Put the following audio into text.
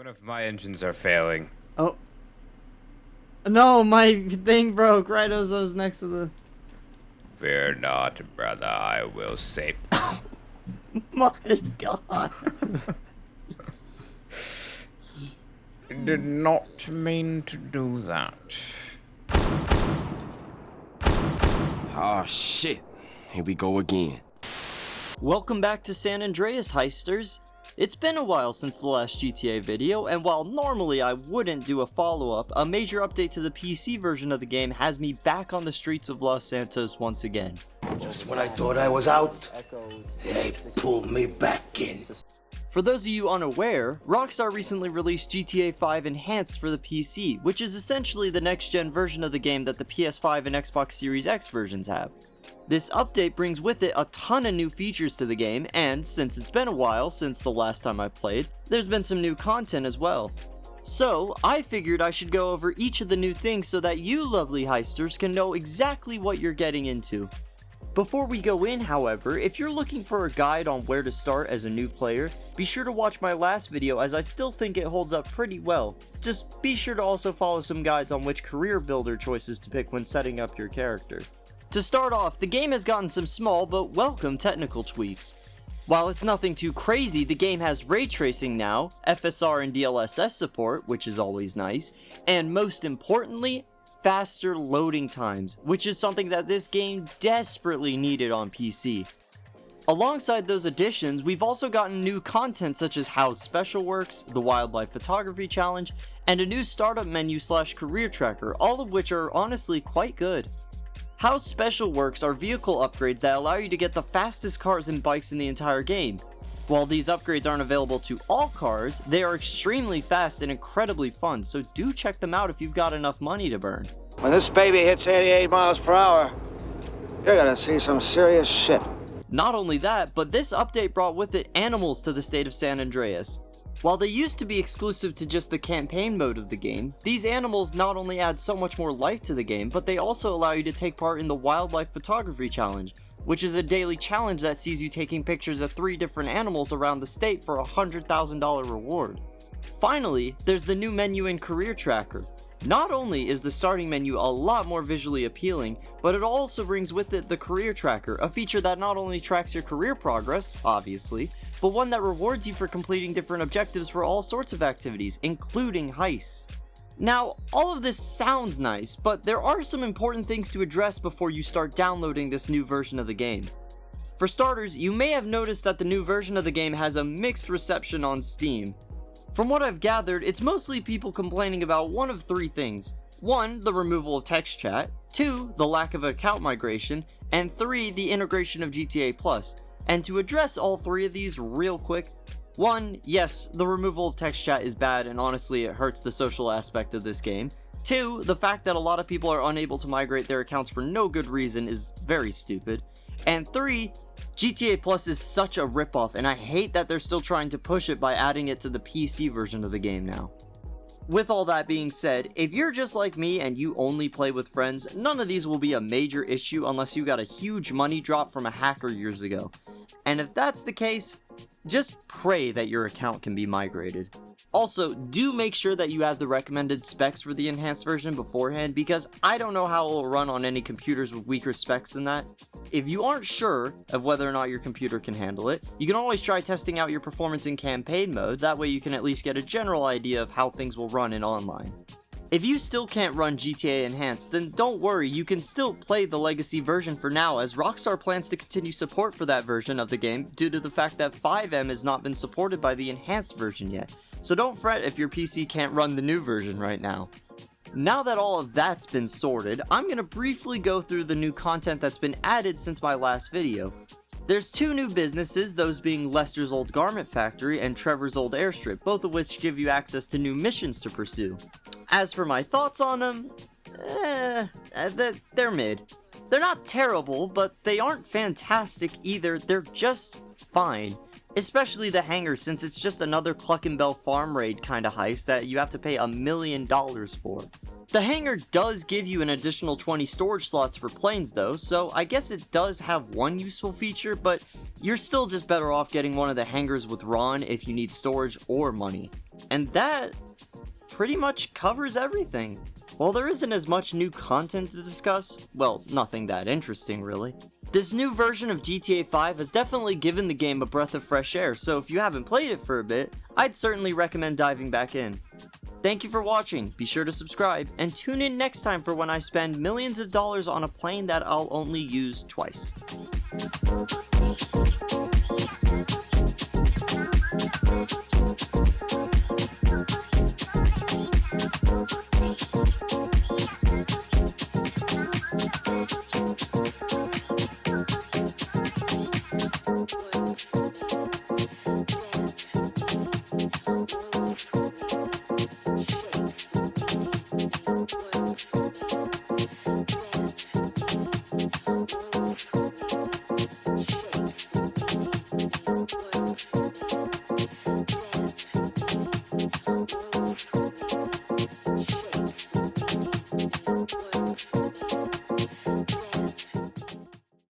One of my engines are failing. Oh. No, my thing broke right as I was next to the... Fear not, brother, I will save. My God. I did not mean to do that. Oh shit, here we go again. Welcome back to San Andreas, Heisters. It's been a while since the last GTA video, and while normally I wouldn't do a follow-up, a major update to the PC version of the game has me back on the streets of Los Santos once again. Just when I thought I was out, they pulled me back in. For those of you unaware, Rockstar recently released GTA 5 Enhanced for the PC, which is essentially the next-gen version of the game that the PS5 and Xbox Series X versions have. This update brings with it a ton of new features to the game, and since it's been a while since the last time I played, there's been some new content as well. So, I figured I should go over each of the new things so that you lovely heisters can know exactly what you're getting into. Before we go in, however, if you're looking for a guide on where to start as a new player, be sure to watch my last video as I still think it holds up pretty well. Just be sure to also follow some guides on which career builder choices to pick when setting up your character. To start off, the game has gotten some small but welcome technical tweaks. While it's nothing too crazy, the game has ray tracing now, FSR and DLSS support, which is always nice, and most importantly, faster loading times, which is something that this game desperately needed on PC. Alongside those additions, we've also gotten new content such as how Special Works, the Wildlife Photography Challenge, and a new startup menu / career tracker, all of which are honestly quite good. How Special Works are vehicle upgrades that allow you to get the fastest cars and bikes in the entire game. While these upgrades aren't available to all cars, they are extremely fast and incredibly fun, so do check them out if you've got enough money to burn. When this baby hits 88 miles per hour, you're gonna see some serious shit. Not only that, but this update brought with it animals to the state of San Andreas. While they used to be exclusive to just the campaign mode of the game, these animals not only add so much more life to the game, but they also allow you to take part in the Wildlife Photography Challenge, which is a daily challenge that sees you taking pictures of 3 different animals around the state for a $100,000 reward. Finally, there's the new menu and career tracker. Not only is the starting menu a lot more visually appealing, but it also brings with it the career tracker, a feature that not only tracks your career progress, obviously, but one that rewards you for completing different objectives for all sorts of activities, including heists. Now, all of this sounds nice, but there are some important things to address before you start downloading this new version of the game. For starters, you may have noticed that the new version of the game has a mixed reception on Steam. From what I've gathered, it's mostly people complaining about one of 3 things. 1, the removal of text chat, 2, the lack of account migration, and 3, the integration of GTA+. And to address all 3 of these real quick, 1, yes, the removal of text chat is bad and honestly it hurts the social aspect of this game. 2, the fact that a lot of people are unable to migrate their accounts for no good reason is very stupid. And 3, GTA Plus is such a ripoff, and I hate that they're still trying to push it by adding it to the PC version of the game now. With all that being said, if you're just like me and you only play with friends, none of these will be a major issue unless you got a huge money drop from a hacker years ago. And if that's the case, just pray that your account can be migrated. Also, do make sure that you have the recommended specs for the enhanced version beforehand, because I don't know how it will run on any computers with weaker specs than that. If you aren't sure of whether or not your computer can handle it, you can always try testing out your performance in campaign mode, that way you can at least get a general idea of how things will run in online. If you still can't run GTA Enhanced, then don't worry, you can still play the legacy version for now, as Rockstar plans to continue support for that version of the game due to the fact that 5M has not been supported by the enhanced version yet. So don't fret if your PC can't run the new version right now. Now that all of that's been sorted, I'm going to briefly go through the new content that's been added since my last video. There's 2 new businesses, those being Lester's Old Garment Factory and Trevor's Old Airstrip, both of which give you access to new missions to pursue. As for my thoughts on them, they're mid. They're not terrible, but they aren't fantastic either, they're just fine. Especially the hangar, since it's just another Cluck and Bell farm raid kinda heist that you have to pay $1 million for. The hangar does give you an additional 20 storage slots for planes though, so I guess it does have one useful feature, but you're still just better off getting one of the hangars with Ron if you need storage or money. And that pretty much covers everything. While there isn't as much new content to discuss, well, nothing that interesting really, this new version of GTA 5 has definitely given the game a breath of fresh air, so if you haven't played it for a bit, I'd certainly recommend diving back in. Thank you for watching, be sure to subscribe, and tune in next time for when I spend millions of dollars on a plane that I'll only use twice. Work for me, dance for me,